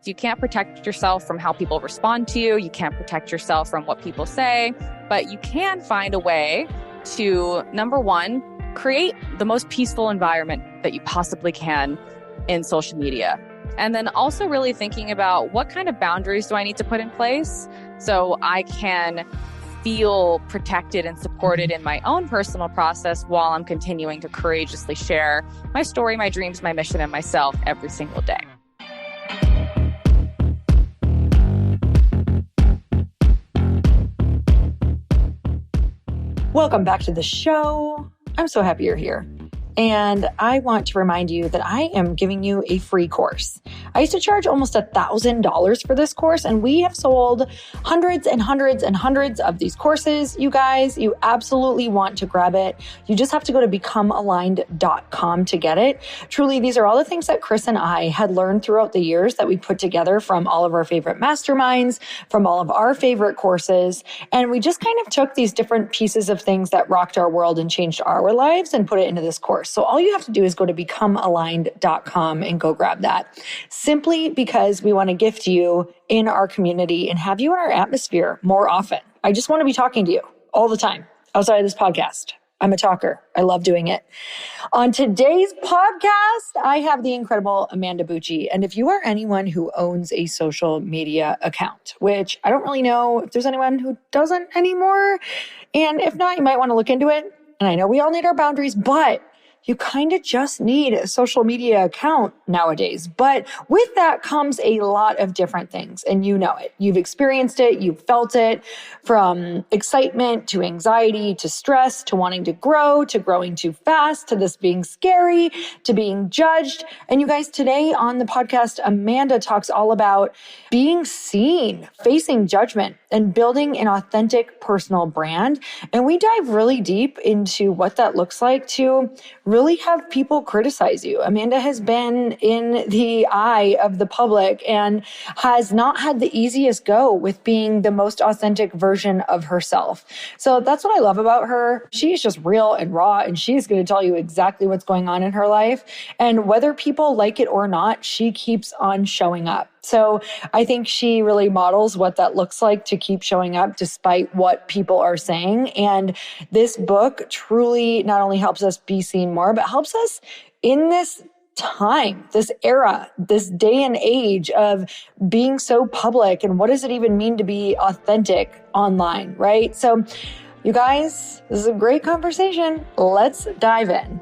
You can't protect yourself from how people respond to you. You can't protect yourself from what people say, but you can find a way to, number one, create the most peaceful environment that you possibly can in social media. And then also really thinking about what kind of boundaries do I need to put in place so I can feel protected and supported in my own personal process while I'm continuing to courageously share my story, my dreams, my mission, and myself every single day. Welcome back to the show. I'm so happy you're here. And I want to remind you that I am giving you a free course. I used to charge almost $1,000 for this course, and we have sold hundreds and hundreds and hundreds of these courses. You guys, you absolutely want to grab it. You just have to go to becomealigned.com to get it. Truly, these are all the things that Chris and I had learned throughout the years that we put together from all of our favorite masterminds, from all of our favorite courses. And we just kind of took these different pieces of things that rocked our world and changed our lives and put it into this course. So all you have to do is go to becomealigned.com and go grab that. Simply because we want to gift you in our community and have you in our atmosphere more often. I just want to be talking to you all the time outside of this podcast. I'm a talker. I love doing it. On today's podcast, I have the incredible Amanda Bucci. And if you are anyone who owns a social media account, which I don't really know if there's anyone who doesn't anymore, and if not, you might want to look into it. And I know we all need our boundaries, but you kind of just need a social media account nowadays. But with that comes a lot of different things. And you know it. You've experienced it. You've felt it, from excitement to anxiety to stress to wanting to grow to growing too fast to this being scary to being judged. And you guys, today on the podcast, Amanda talks all about being seen, facing judgment, and building an authentic personal brand. And we dive really deep into what that looks like to really have people criticize you. Amanda has been in the eye of the public and has not had the easiest go with being the most authentic version of herself. So that's what I love about her. She's just real and raw, and she's going to tell you exactly what's going on in her life. And whether people like it or not, she keeps on showing up. So I think she really models what that looks like to keep showing up despite what people are saying. And this book truly not only helps us be seen more, but helps us in this time, this era, this day and age of being so public. And what does it even mean to be authentic online, right? So you guys, this is a great conversation. Let's dive in.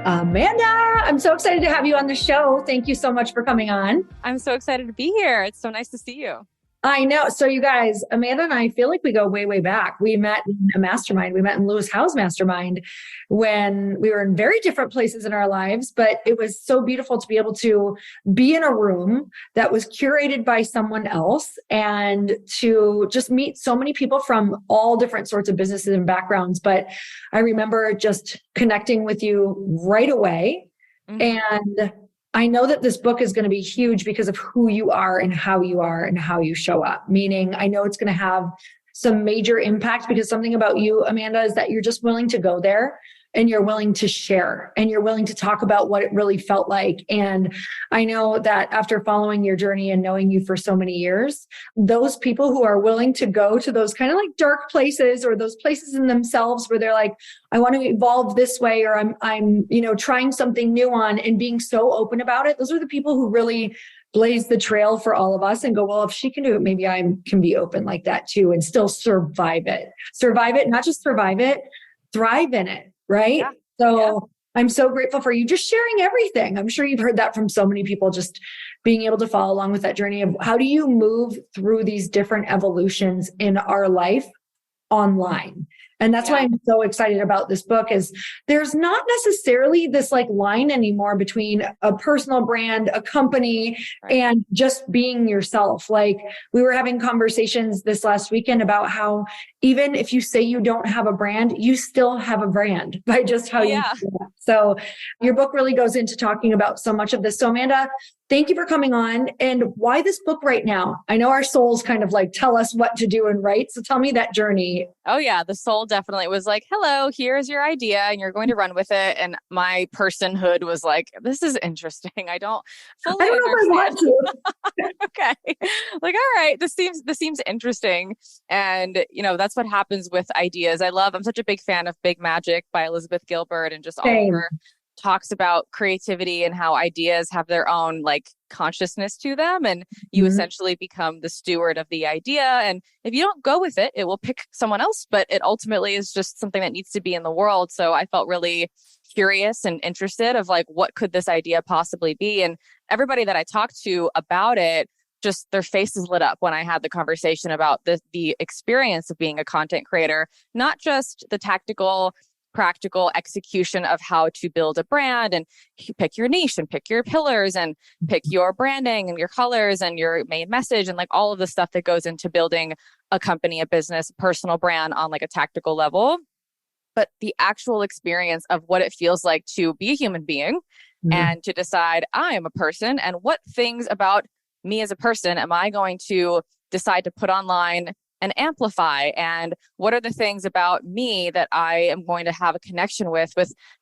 Amanda, I'm so excited to have you on the show. Thank you so much for coming on. I'm so excited to be here. It's so nice to see you. I know. So you guys, Amanda and I feel like we go way, way back. We met in a mastermind. We met in Lewis Howe's mastermind when we were in very different places in our lives, but it was so beautiful to be able to be in a room that was curated by someone else and to just meet so many people from all different sorts of businesses and backgrounds. But I remember just connecting with you right away. And I know that this book is going to be huge because of who you are and how you show up. Meaning, I know it's going to have some major impact because something about you, Amanda, is that you're just willing to go there and you're willing to share and you're willing to talk about what it really felt like. And I know that after following your journey and knowing you for so many years, those people who are willing to go to those kind of like dark places or those places in themselves where they're like, I want to evolve this way, or I'm trying something new on, and being so open about it. Those are the people who really blaze the trail for all of us and go, well, if she can do it, maybe I can be open like that too and still survive it, not just survive it, thrive in it. Right. Yeah. So I'm so grateful for you just sharing everything. I'm sure you've heard that from so many people, just being able to follow along with that journey of how do you move through these different evolutions in our life online. And that's why I'm so excited about this book is there's not necessarily this like line anymore between a personal brand, a company, and just being yourself. Like we were having conversations this last weekend about how even if you say you don't have a brand, you still have a brand by just how you do that. So your book really goes into talking about so much of this. So Amanda, thank you for coming on. And why this book right now? I know our souls kind of like tell us what to do and write. So tell me that journey. Oh yeah, the soul definitely was like, hello, here's your idea and you're going to run with it. And my personhood was like, this is interesting. I don't fully I don't know understand. if I want to. Okay. Like, all right, this seems interesting. And that's what happens with ideas. I'm such a big fan of Big Magic by Elizabeth Gilbert, and just all of Same. her talks about creativity and how ideas have their own like consciousness to them, and you essentially become the steward of the idea, and if you don't go with it, it will pick someone else, but it ultimately is just something that needs to be in the world. So I felt really curious and interested of like, what could this idea possibly be? And everybody that I talked to about it, just their faces lit up when I had the conversation about the experience of being a content creator, not just the tactical practical execution of how to build a brand and pick your niche and pick your pillars and pick your branding and your colors and your main message and like all of the stuff that goes into building a company, a business, a personal brand on like a tactical level. But the actual experience of what it feels like to be a human being and to decide I am a person, and what things about me as a person am I going to decide to put online and amplify, and what are the things about me that I am going to have a connection with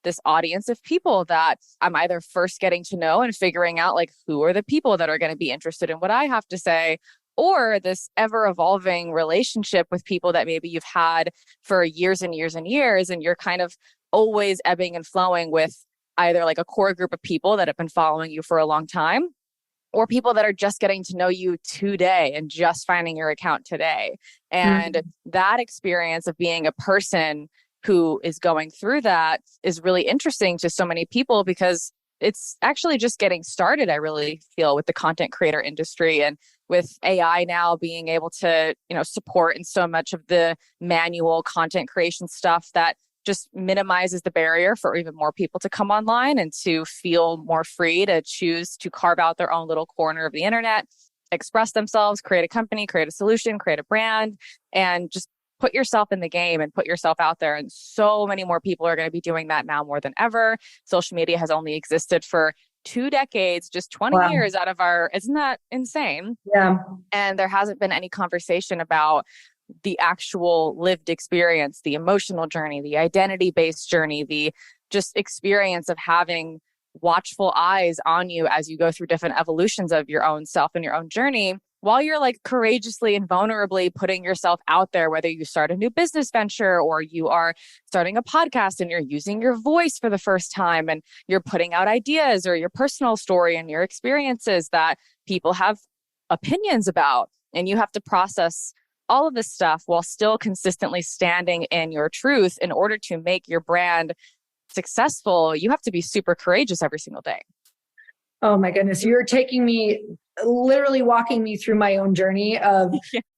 this audience of people that I'm either first getting to know and figuring out like who are the people that are going to be interested in what I have to say, or this ever evolving relationship with people that maybe you've had for years and years and years, and you're kind of always ebbing and flowing with either like a core group of people that have been following you for a long time, or people that are just getting to know you today and just finding your account today. And that experience of being a person who is going through that is really interesting to so many people, because it's actually just getting started, I really feel, with the content creator industry, and with AI now being able to, support in so much of the manual content creation stuff, that just minimizes the barrier for even more people to come online and to feel more free to choose to carve out their own little corner of the internet, express themselves, create a company, create a solution, create a brand, and just put yourself in the game and put yourself out there. And so many more people are going to be doing that now more than ever. Social media has only existed for 2 decades, just 20 years out of isn't that insane? Yeah. And there hasn't been any conversation about the actual lived experience, the emotional journey, the identity-based journey, the just experience of having watchful eyes on you as you go through different evolutions of your own self and your own journey, while you're like courageously and vulnerably putting yourself out there, whether you start a new business venture or you are starting a podcast and you're using your voice for the first time and you're putting out ideas or your personal story and your experiences that people have opinions about. And you have to process all of this stuff while still consistently standing in your truth. In order to make your brand successful, you have to be super courageous every single day. Oh my goodness. You're taking me, literally walking me through my own journey of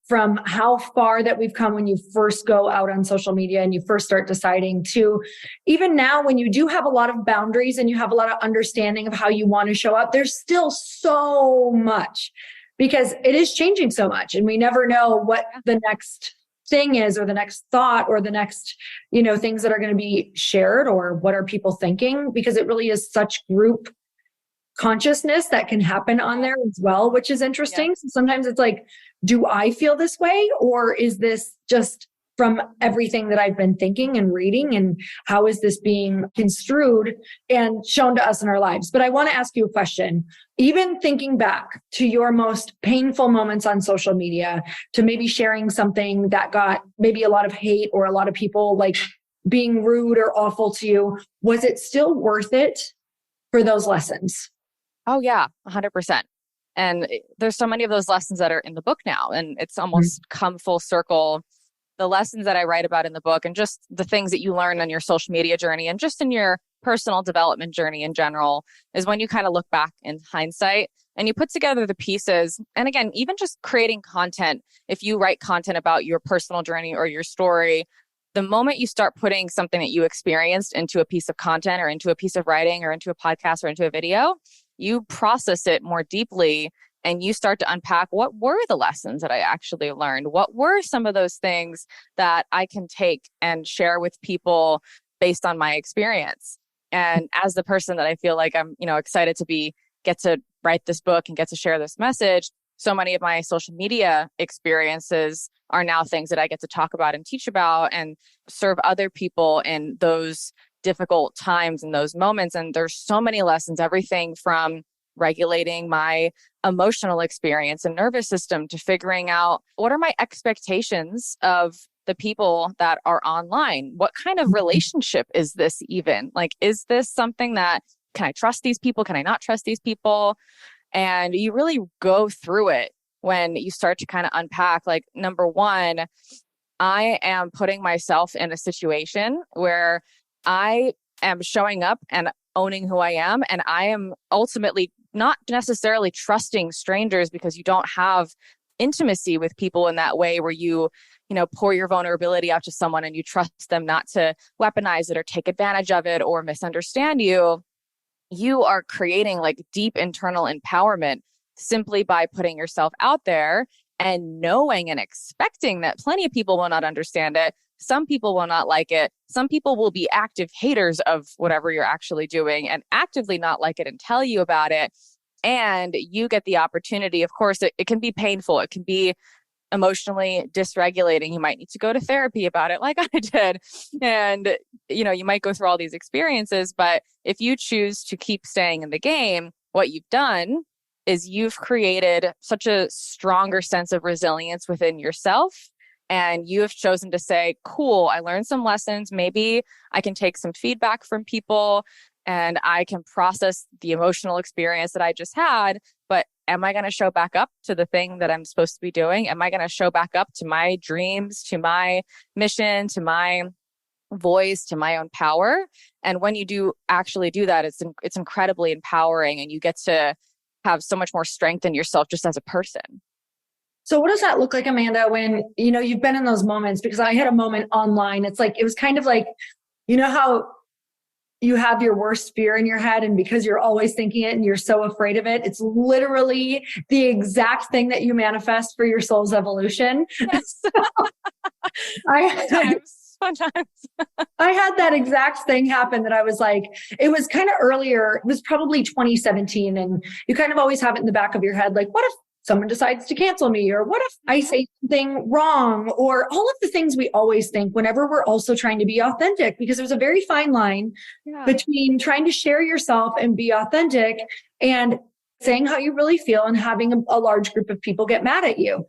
from how far that we've come when you first go out on social media and you first start deciding, to even now when you do have a lot of boundaries and you have a lot of understanding of how you want to show up. There's still so much, because it is changing so much, and we never know what the next thing is, or the next thought, or the next, things that are going to be shared, or what are people thinking, because it really is such group consciousness that can happen on there as well, which is interesting. Yeah. So sometimes it's like, do I feel this way, or is this just from everything that I've been thinking and reading, and how is this being construed and shown to us in our lives? But I want to ask you a question. Even thinking back to your most painful moments on social media, to maybe sharing something that got maybe a lot of hate or a lot of people like being rude or awful to you, was it still worth it for those lessons? Oh yeah, 100%. And there's so many of those lessons that are in the book now, and it's almost come full circle. The lessons that I write about in the book, and just the things that you learn on your social media journey and just in your personal development journey in general, is when you kind of look back in hindsight and you put together the pieces. And again, even just creating content, if you write content about your personal journey or your story, the moment you start putting something that you experienced into a piece of content or into a piece of writing or into a podcast or into a video, you process it more deeply. And you start to unpack, what were the lessons that I actually learned? What were some of those things that I can take and share with people based on my experience? And as the person that I feel like I'm, excited to be get to write this book and get to share this message, so many of my social media experiences are now things that I get to talk about and teach about and serve other people in those difficult times and those moments. And there's so many lessons, everything from regulating my emotional experience and nervous system to figuring out what are my expectations of the people that are online? What kind of relationship is this even? Like, is this something that, can I trust these people? Can I not trust these people? And you really go through it when you start to kind of unpack, like, number one, I am putting myself in a situation where I am showing up and owning who I am. And I am ultimately not necessarily trusting strangers because you don't have intimacy with people in that way where you know, pour your vulnerability out to someone and you trust them not to weaponize it or take advantage of it or misunderstand you. You are creating like deep internal empowerment simply by putting yourself out there and knowing and expecting that plenty of people will not understand it. Some people will not like it. Some people will be active haters of whatever you're actually doing and actively not like it and tell you about it. And you get the opportunity. Of course, it can be painful. It can be emotionally dysregulating. You might need to go to therapy about it like I did. And, you know, you might go through all these experiences, but if you choose to keep staying in the game, what you've done is you've created such a stronger sense of resilience within yourself. And you have chosen to say, cool, I learned some lessons. Maybe I can take some feedback from people and I can process the emotional experience that I just had. But am I going to show back up to the thing that I'm supposed to be doing? Am I going to show back up to my dreams, to my mission, to my voice, to my own power? And when you do actually do that, it's incredibly empowering and you get to have so much more strength in yourself just as a person. So what does that look like, Amanda, when, you know, you've been in those moments? Because I had a moment online. It's like, it was kind of like, you know how you have your worst fear in your head, and because you're always thinking it and you're so afraid of it, it's literally the exact thing that you manifest for your soul's evolution. Yes. Sometimes. I had that exact thing happen that I was like, it was kind of earlier. It was probably 2017. And you kind of always have it in the back of your head. Like, what if someone decides to cancel me? Or what if I say something wrong? Or all of the things we always think whenever we're also trying to be authentic, because there's a very fine line between trying to share yourself and be authentic and saying how you really feel and having a large group of people get mad at you.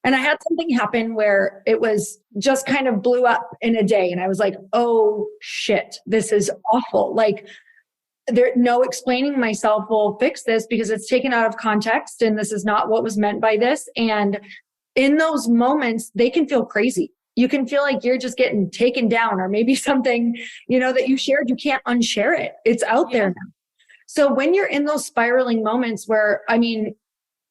And I had something happen where it was just kind of blew up in a day. And I was like, oh shit, this is awful. Like, no explaining myself will fix this because it's taken out of context and this is not what was meant by this. And in those moments, they can feel crazy. You can feel like you're just getting taken down, or maybe something, you know, that you shared, you can't unshare it. It's out there now. So when you're in those spiraling moments where, I mean,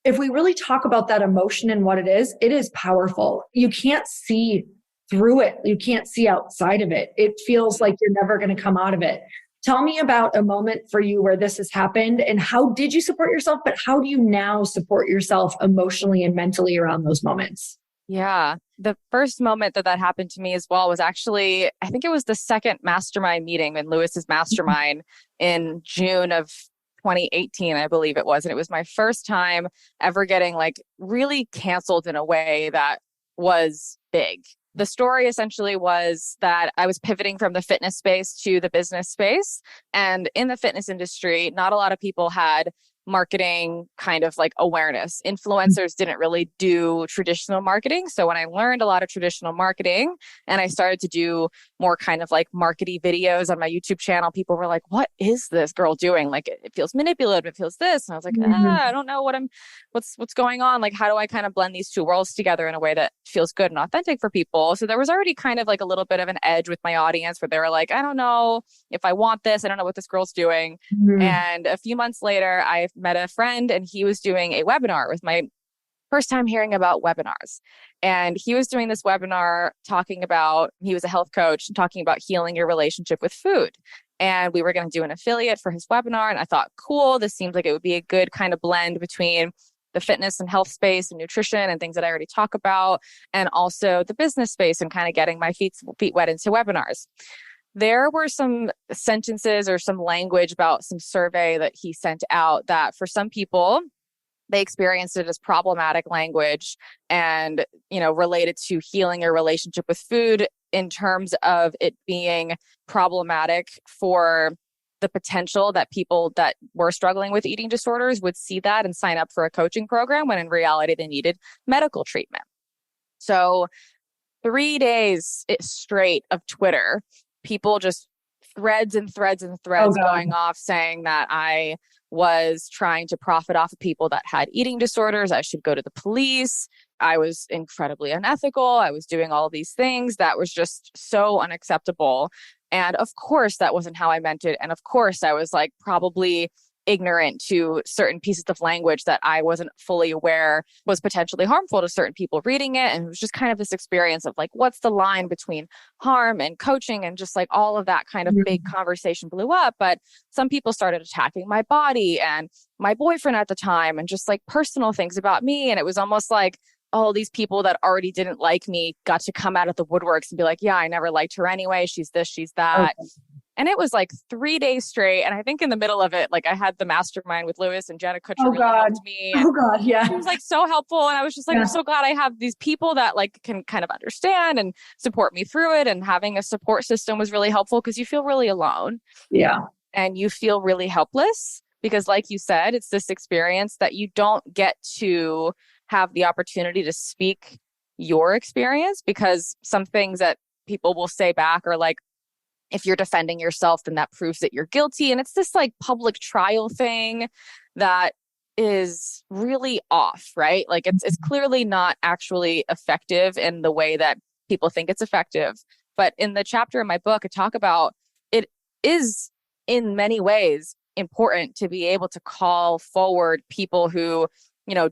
if we really talk about that emotion and what it is powerful. You can't see through it. You can't see outside of it. It feels like you're never going to come out of it. Tell me about a moment for you where this has happened, and how did you support yourself, but how do you now support yourself emotionally and mentally around those moments? Yeah. The first moment that happened to me as well was actually, I think it was the second mastermind meeting in Lewis's mastermind in June of 2018, I believe it was. And it was my first time ever getting like really canceled in a way that was big. The story essentially was that I was pivoting from the fitness space to the business space. And in the fitness industry, not a lot of people had marketing kind of like awareness. Influencers didn't really do traditional marketing. So when I learned a lot of traditional marketing and I started to do more kind of like markety videos on my YouTube channel, people were like, what is this girl doing? Like, it feels manipulative. It feels this. And I was like, I don't know what's going on. Like, how do I kind of blend these two worlds together in a way that feels good and authentic for people? So there was already kind of like a little bit of an edge with my audience where they were like, I don't know if I want this. I don't know what this girl's doing. And a few months later, I met a friend and he was doing a webinar. It was my first time hearing about webinars. And he was doing this webinar talking about, he was a health coach, talking about healing your relationship with food. And we were going to do an affiliate for his webinar. And I thought, cool, this seems like it would be a good kind of blend between the fitness and health space and nutrition and things that I already talk about, and also the business space and kind of getting my feet wet into webinars. there were some sentences or some language about some survey that he sent out that for some people, they experienced it as problematic language and, related to healing a relationship with food in terms of it being problematic for the potential that people that were struggling with eating disorders would see that and sign up for a coaching program when in reality they needed medical treatment. So 3 days straight of Twitter, people just threads and threads and threads going off saying that I was trying to profit off of people that had eating disorders. I should go to the police. I was incredibly unethical. I was doing all these things that was just so unacceptable. And of course, that wasn't how I meant it. And of course, I was like probably ignorant to certain pieces of language that I wasn't fully aware was potentially harmful to certain people reading it. And it was just kind of this experience of like, what's the line between harm and coaching? And just like all of that kind of big conversation blew up. But some people started attacking my body and my boyfriend at the time and just like personal things about me. And it was almost like all these people that already didn't like me got to come out of the woodworks and be like, yeah, I never liked her anyway. She's this, she's that. Okay. And it was like 3 days straight. And I think in the middle of it, like I had the mastermind with Lewis and Jenna Kutcher really helped me. Oh God, yeah. It was like so helpful. And I was just like, I'm so glad I have these people that like can kind of understand and support me through it. And having a support system was really helpful because you feel really alone. Yeah. And you feel really helpless because like you said, it's this experience that you don't get to have the opportunity to speak your experience because some things that people will say back are like, if you're defending yourself, then that proves that you're guilty. And it's this like public trial thing that is really off, right? Like it's clearly not actually effective in the way that people think it's effective. But in the chapter in my book, I talk about it is in many ways important to be able to call forward people who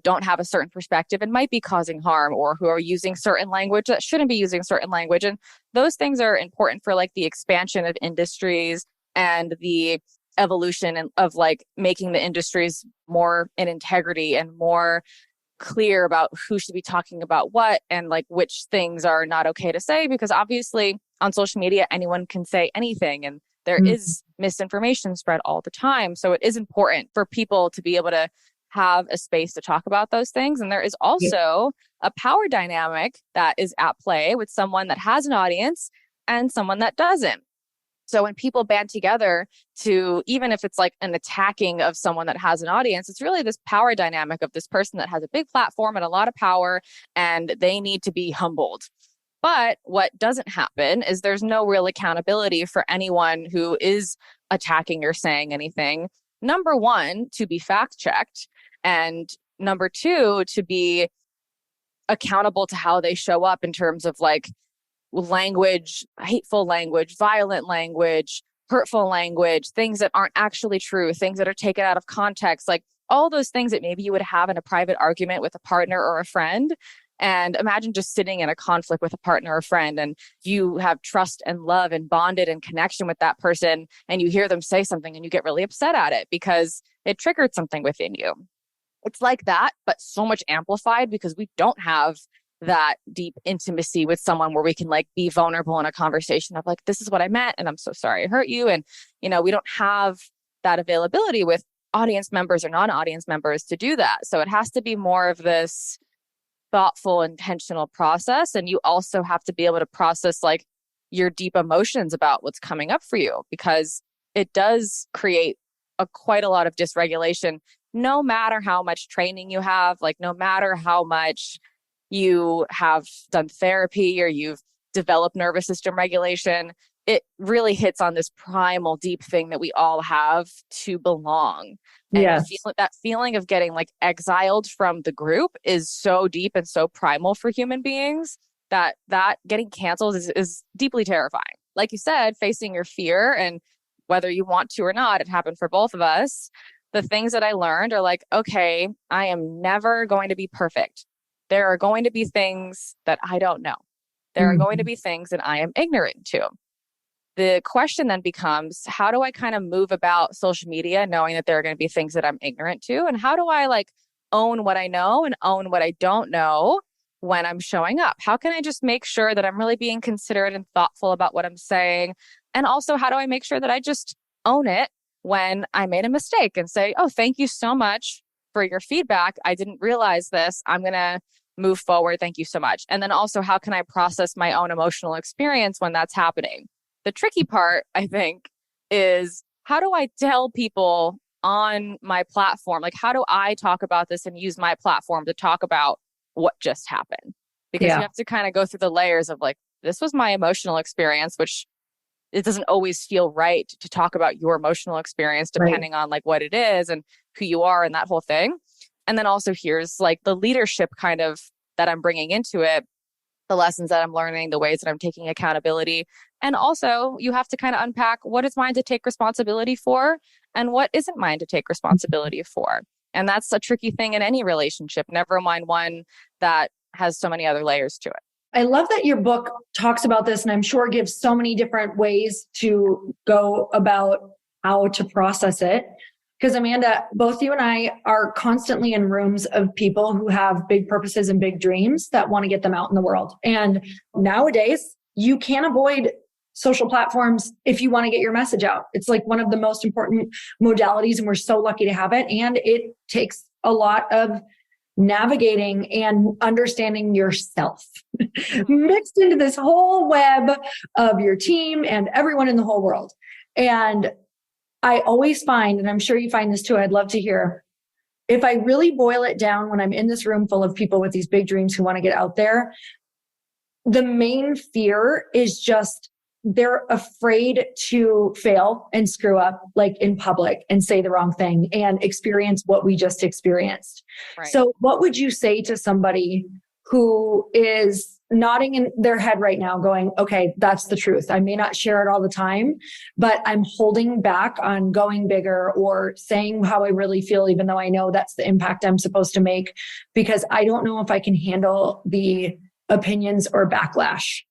don't have a certain perspective and might be causing harm or who are using certain language that shouldn't be using certain language. And those things are important for like the expansion of industries and the evolution of like making the industries more in integrity and more clear about who should be talking about what and like which things are not okay to say, because obviously on social media, anyone can say anything and there is misinformation spread all the time. So it is important for people to be able to have a space to talk about those things. And there is also a power dynamic that is at play with someone that has an audience and someone that doesn't. So when people band together to, even if it's like an attacking of someone that has an audience, it's really this power dynamic of this person that has a big platform and a lot of power, and they need to be humbled. But what doesn't happen is there's no real accountability for anyone who is attacking or saying anything. Number one, to be fact checked. And number two, to be accountable to how they show up in terms of like language, hateful language, violent language, hurtful language, things that aren't actually true, things that are taken out of context, like all those things that maybe you would have in a private argument with a partner or a friend. And imagine just sitting in a conflict with a partner or friend and you have trust and love and bonded and connection with that person and you hear them say something and you get really upset at it because it triggered something within you. It's like that, but so much amplified because we don't have that deep intimacy with someone where we can like be vulnerable in a conversation of like, this is what I meant and I'm so sorry I hurt you. And, we don't have that availability with audience members or non-audience members to do that. So it has to be more of this thoughtful, intentional process. And you also have to be able to process like your deep emotions about what's coming up for you, because it does create quite a lot of dysregulation, no matter how much training you have, like no matter how much you have done therapy or you've developed nervous system regulation. It really hits on this primal deep thing that we all have to belong. And yes. that feeling of getting like exiled from the group is so deep and so primal for human beings that getting canceled is deeply terrifying. Like you said, facing your fear, and whether you want to or not, it happened for both of us. The things that I learned are like, okay, I am never going to be perfect. There are going to be things that I don't know. There are going to be things that I am ignorant to. The question then becomes, how do I kind of move about social media knowing that there are going to be things that I'm ignorant to? And how do I like own what I know and own what I don't know when I'm showing up? How can I just make sure that I'm really being considerate and thoughtful about what I'm saying And also, how do I make sure that I just own it when I made a mistake and say, oh, thank you so much for your feedback. I didn't realize this. I'm going to move forward. Thank you so much. And then also, how can I process my own emotional experience when that's happening? The tricky part, I think, is how do I tell people on my platform? Like, how do I talk about this and use my platform to talk about what just happened? Because you have to kind of go through the layers of like, this was my emotional experience, which it doesn't always feel right to talk about your emotional experience depending on like what it is and who you are and that whole thing. And then also here's like the leadership kind of that I'm bringing into it, the lessons that I'm learning, the ways that I'm taking accountability. And also you have to kind of unpack what is mine to take responsibility for and what isn't mine to take responsibility for. And that's a tricky thing in any relationship, never mind one that has so many other layers to it. I love that your book talks about this, and I'm sure gives so many different ways to go about how to process it. Because Amanda, both you and I are constantly in rooms of people who have big purposes and big dreams that want to get them out in the world. And nowadays, you can't avoid social platforms if you want to get your message out. It's like one of the most important modalities, and we're so lucky to have it. And it takes a lot of navigating and understanding yourself mixed into this whole web of your team and everyone in the whole world. And I always find, and I'm sure you find this too, I'd love to hear, if I really boil it down when I'm in this room full of people with these big dreams who want to get out there, the main fear is just they're afraid to fail and screw up like in public and say the wrong thing and experience what we just experienced. Right. So what would you say to somebody who is nodding in their head right now going, okay, that's the truth. I may not share it all the time, but I'm holding back on going bigger or saying how I really feel, even though I know that's the impact I'm supposed to make, because I don't know if I can handle the opinions or backlash.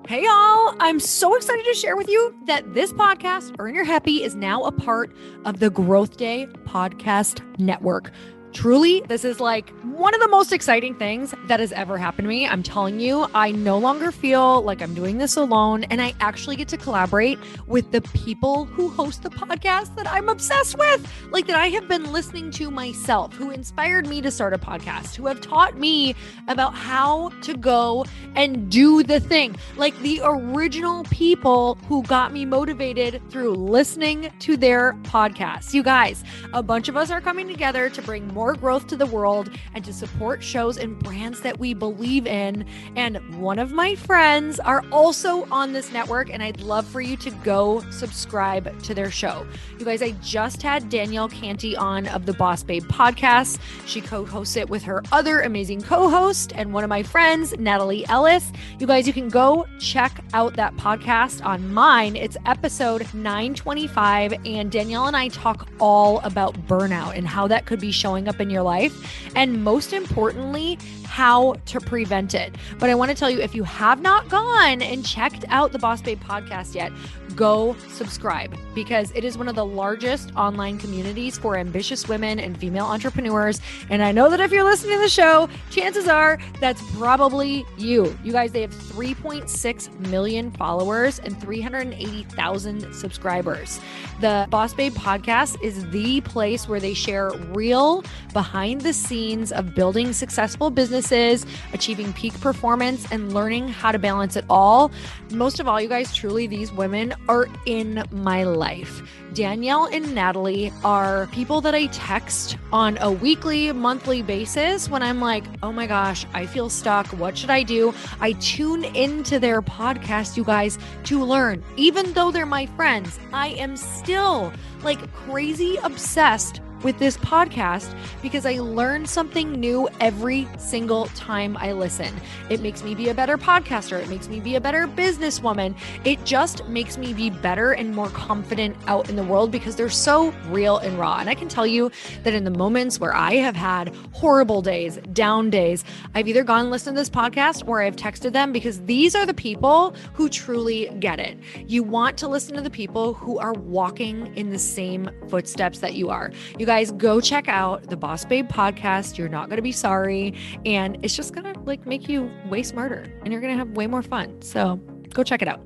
Hey y'all, I'm so excited to share with you that this podcast, Earn Your Happy, is now a part of the Growth Day Podcast Network. Truly, this is like one of the most exciting things that has ever happened to me. I'm telling you, I no longer feel like I'm doing this alone, and I actually get to collaborate with the people who host the podcast that I'm obsessed with, like that I have been listening to myself, who inspired me to start a podcast, who have taught me about how to go and do the thing, like the original people who got me motivated through listening to their podcasts. You guys, a bunch of us are coming together to bring more growth to the world and to support shows and brands that we believe in. And one of my friends are also on this network, and I'd love for you to go subscribe to their show. You guys, I just had Danielle Canty on of the Boss Babe podcast. She co-hosts it with her other amazing co-host and one of my friends, Natalie Ellis. You guys, you can go check out that podcast on mine. It's episode 925, and Danielle and I talk all about burnout and how that could be showing up in your life, and most importantly, how to prevent it. But I want to tell you, if you have not gone and checked out the Boss Babe podcast yet, go subscribe, because it is one of the largest online communities for ambitious women and female entrepreneurs. And I know that if you're listening to the show, chances are that's probably you. You guys, they have 3.6 million followers and 380,000 subscribers. The Boss Babe podcast is the place where they share real behind the scenes of building successful businesses, achieving peak performance, and learning how to balance it all. Most of all, you guys, truly, these women are in my life. Danielle and Natalie are people that I text on a weekly, monthly basis when I'm like, oh my gosh, I feel stuck. What should I do? I tune into their podcast, you guys, to learn. Even though they're my friends, I am still like crazy obsessed with this podcast because I learn something new every single time I listen. It makes me be a better podcaster. It makes me be a better businesswoman. It just makes me be better and more confident out in the world because they're so real and raw. And I can tell you that in the moments where I have had horrible days, down days, I've either gone and listened to this podcast or I've texted them, because these are the people who truly get it. You want to listen to the people who are walking in the same footsteps that you are. You guys, go check out the Boss Babe podcast. You're not going to be sorry. And it's just going to like make you way smarter and you're going to have way more fun. So Go check it out.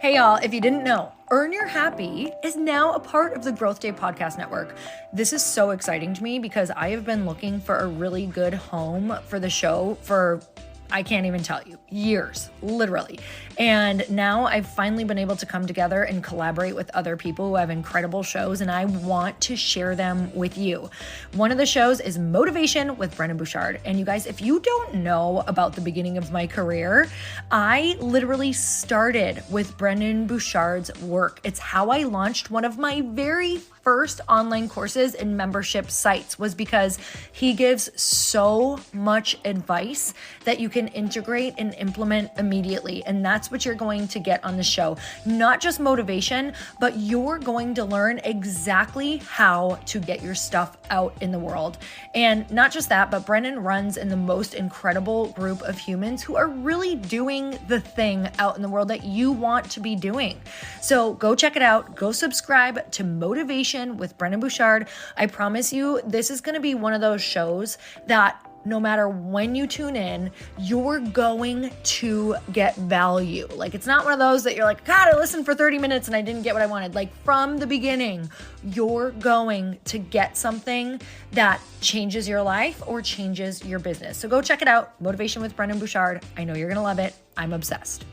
Hey y'all, if you didn't know, Earn Your Happy is now a part of the Growth Day Podcast Network. This is so exciting to me because I have been looking for a really good home for the show for, I can't even tell you, years, literally. And now I've finally been able to come together and collaborate with other people who have incredible shows, and I want to share them with you. One of the shows is Motivation with Brendon Burchard. And you guys, if you don't know about the beginning of my career, I literally started with Brendon Burchard's work. It's how I launched one of my very first online courses and membership sites, was because he gives so much advice that you can integrate and implement immediately. And that's what you're going to get on the show. Not just motivation, but you're going to learn exactly how to get your stuff out in the world. And not just that, but Brendon runs in the most incredible group of humans who are really doing the thing out in the world that you want to be doing. So go check it out. Go subscribe to Motivation with Brendon Burchard. I promise you, this is going to be one of those shows that no matter when you tune in, you're going to get value. Like, it's not one of those that you're like, God, I listened for 30 minutes and I didn't get what I wanted. Like, from the beginning, you're going to get something that changes your life or changes your business. So go check it out. Motivation with Brendon Burchard. I know you're going to love it. I'm obsessed.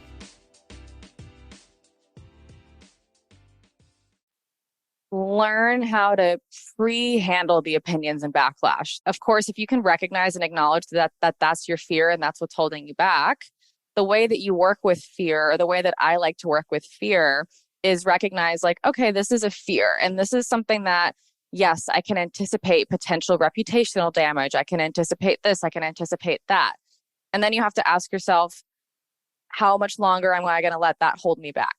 Learn how to pre-handle the opinions and backlash. Of course, if you can recognize and acknowledge that's your fear and that's what's holding you back, the way that you work with fear, or the way that I like to work with fear, is recognize like, okay, this is a fear. And this is something that, yes, I can anticipate potential reputational damage. I can anticipate this. I can anticipate that. And then you have to ask yourself, how much longer am I going to let that hold me back?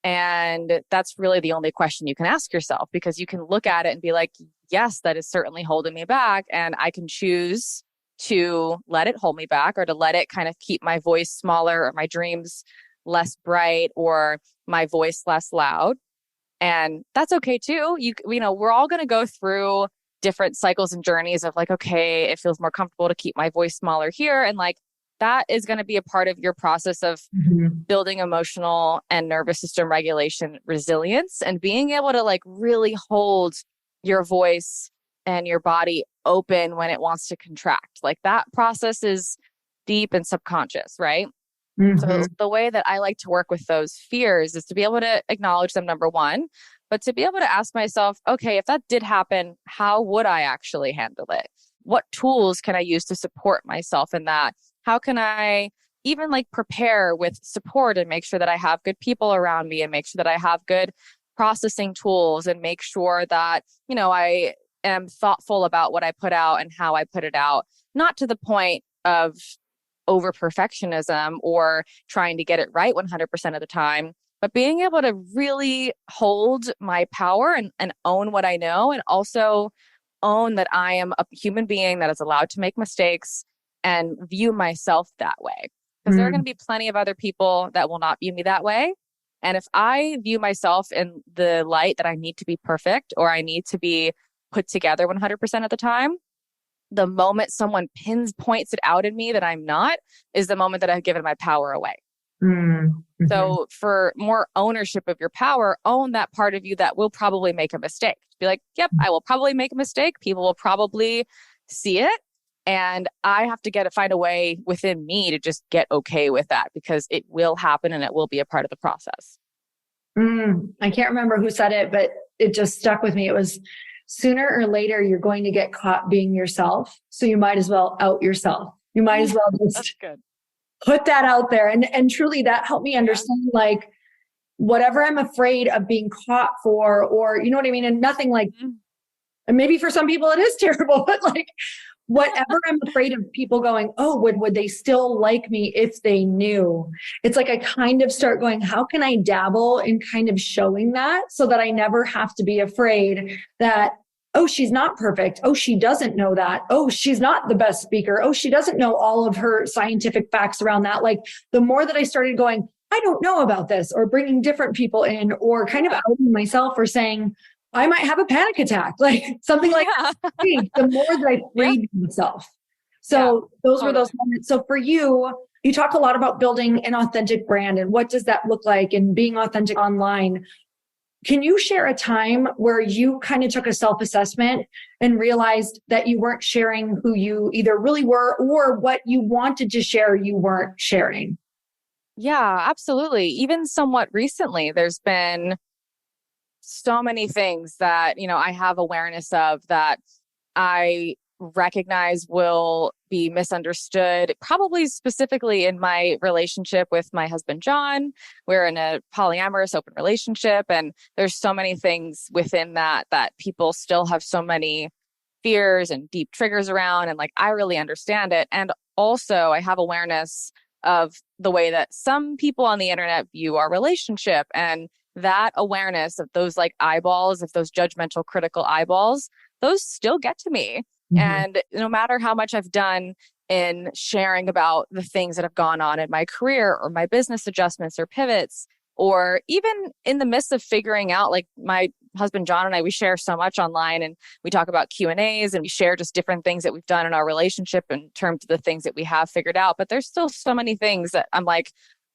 And that's really the only question you can ask yourself, because you can look at it and be like, yes, that is certainly holding me back. And I can choose to let it hold me back, or to let it kind of keep my voice smaller, or my dreams less bright, or my voice less loud. And that's okay too. You know, we're all going to go through different cycles and journeys of like, okay, it feels more comfortable to keep my voice smaller here. And like, that is going to be a part of your process of building emotional and nervous system regulation resilience, and being able to like really hold your voice and your body open when it wants to contract. Like, that process is deep and subconscious, right? So the way that I like to work with those fears is to be able to acknowledge them, number one, but to be able to ask myself, okay, if that did happen, how would I actually handle it? What tools can I use to support myself in that? How can I even like prepare with support and make sure that I have good people around me, and make sure that I have good processing tools, and make sure that, you know, I am thoughtful about what I put out and how I put it out, not to the point of over perfectionism or trying to get it right 100% of the time, but being able to really hold my power and own what I know, and also own that I am a human being that is allowed to make mistakes, and view myself that way. Because there are going to be plenty of other people that will not view me that way. And if I view myself in the light that I need to be perfect, or I need to be put together 100% of the time, the moment someone points it out in me that I'm not, is the moment that I've given my power away. So for more ownership of your power, own that part of you that will probably make a mistake. Be like, yep, I will probably make a mistake. People will probably see it. And I have to find a way within me to just get okay with that, because it will happen and it will be a part of the process. I can't remember who said it, but it just stuck with me. It was, sooner or later, you're going to get caught being yourself. So you might as well out yourself. You might as well just put that out there. And truly that helped me understand, like, whatever I'm afraid of being caught for, or, you know what I mean? And nothing like, and maybe for some people it is terrible, but like, whatever I'm afraid of people going, oh, would they still like me if they knew? It's like I kind of start going, how can I dabble in kind of showing that, so that I never have to be afraid that, oh, she's not perfect. Oh, she doesn't know that. Oh, she's not the best speaker. Oh, she doesn't know all of her scientific facts around that. Like, the more that I started going, I don't know about this, or bringing different people in, or kind of outing myself, or saying, I might have a panic attack, like something like that. The more that I freed myself. So those were totally. those moments. So for you, you talk a lot about building an authentic brand and what does that look like and being authentic online. Can you share a time where you kind of took a self-assessment and realized that you weren't sharing who you either really were or what you wanted to share, you weren't sharing? Yeah, absolutely. Even somewhat recently, there's been so many things that, I have awareness of that I recognize will be misunderstood, probably specifically in my relationship with my husband, John. We're in a polyamorous open relationship, and there's so many things within that people still have so many fears and deep triggers around. And like, I really understand it. And also, I have awareness of the way that some people on the internet view our relationship, and that awareness of those like eyeballs, of those judgmental, critical eyeballs, those still get to me. And no matter how much I've done in sharing about the things that have gone on in my career or my business adjustments or pivots, or even in the midst of figuring out, like my husband, John, and I, we share so much online, and we talk about Q&As, and we share just different things that we've done in our relationship in terms of the things that we have figured out. But there's still so many things that I'm like,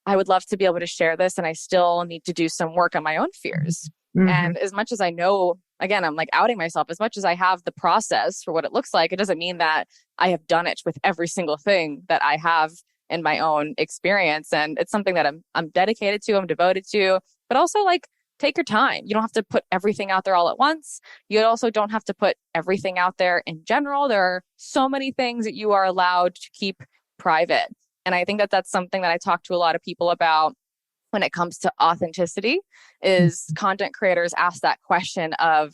I would love to be able to share this, and I still need to do some work on my own fears. And as much as I know, again, I'm like outing myself, as much as I have the process for what it looks like, it doesn't mean that I have done it with every single thing that I have in my own experience. And it's something that I'm dedicated to, I'm devoted to, but also like, take your time. You don't have to put everything out there all at once. You also don't have to put everything out there in general. There are so many things that you are allowed to keep private. And I think that that's something that I talk to a lot of people about when it comes to authenticity, is content creators ask that question of,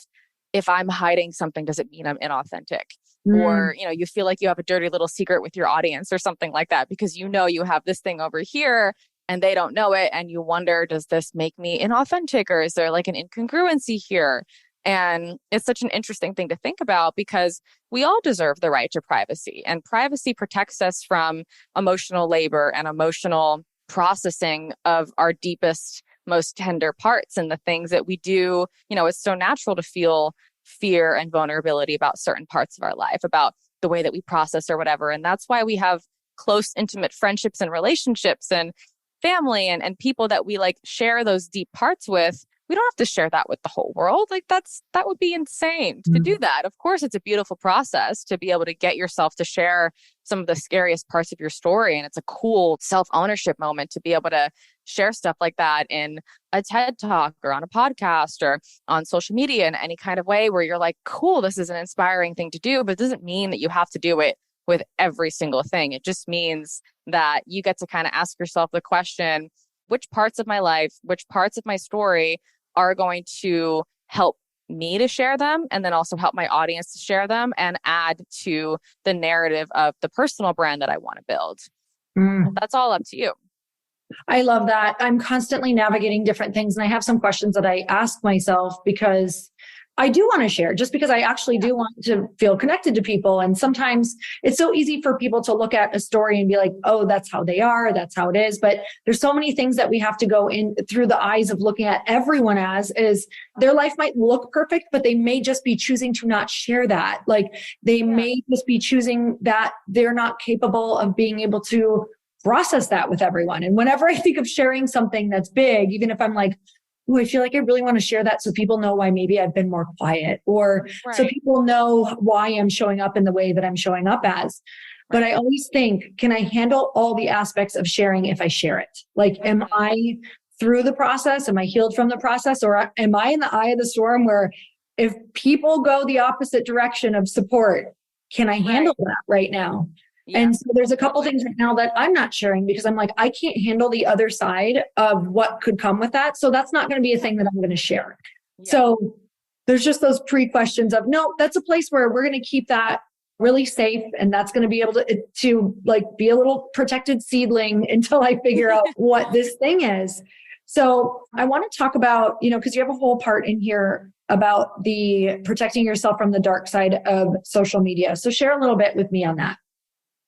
if I'm hiding something, does it mean I'm inauthentic? Or, you feel like you have a dirty little secret with your audience or something like that, because you have this thing over here and they don't know it. And you wonder, does this make me inauthentic, or is there like an incongruency here? And it's such an interesting thing to think about, because we all deserve the right to privacy, and privacy protects us from emotional labor and emotional processing of our deepest, most tender parts and the things that we do. It's so natural to feel fear and vulnerability about certain parts of our life, about the way that we process or whatever. And that's why we have close, intimate friendships and relationships and family and people that we like share those deep parts with. We don't have to share that with the whole world. Like that would be insane to do that. Of course, it's a beautiful process to be able to get yourself to share some of the scariest parts of your story. And it's a cool self-ownership moment to be able to share stuff like that in a TED Talk or on a podcast or on social media in any kind of way where you're like, cool, this is an inspiring thing to do, but it doesn't mean that you have to do it with every single thing. It just means that you get to kind of ask yourself the question, which parts of my life, which parts of my story are going to help me to share them, and then also help my audience to share them and add to the narrative of the personal brand that I want to build. That's all up to you. I love that. I'm constantly navigating different things, and I have some questions that I ask myself because I do want to share, just because I actually do want to feel connected to people. And sometimes it's so easy for people to look at a story and be like, oh, that's how they are, that's how it is. But there's so many things that we have to go in through the eyes of looking at everyone as is their life might look perfect, but they may just be choosing to not share that. Like they may just be choosing that they're not capable of being able to process that with everyone. And whenever I think of sharing something that's big, even if I'm like, oh, I feel like I really want to share that so people know why maybe I've been more quiet, or so people know why I'm showing up in the way that I'm showing up as. But I always think, can I handle all the aspects of sharing if I share it? Like, am I through the process? Am I healed from the process? Or am I in the eye of the storm where if people go the opposite direction of support, can I handle that right now? Yeah. And so there's a couple things right now that I'm not sharing because I'm like, I can't handle the other side of what could come with that. So that's not going to be a thing that I'm going to share. Yeah. So there's just those pre-questions of, no, that's a place where we're going to keep that really safe. And that's going to be able to like be a little protected seedling until I figure out what this thing is. So I want to talk about, because you have a whole part in here about the protecting yourself from the dark side of social media. So share a little bit with me on that.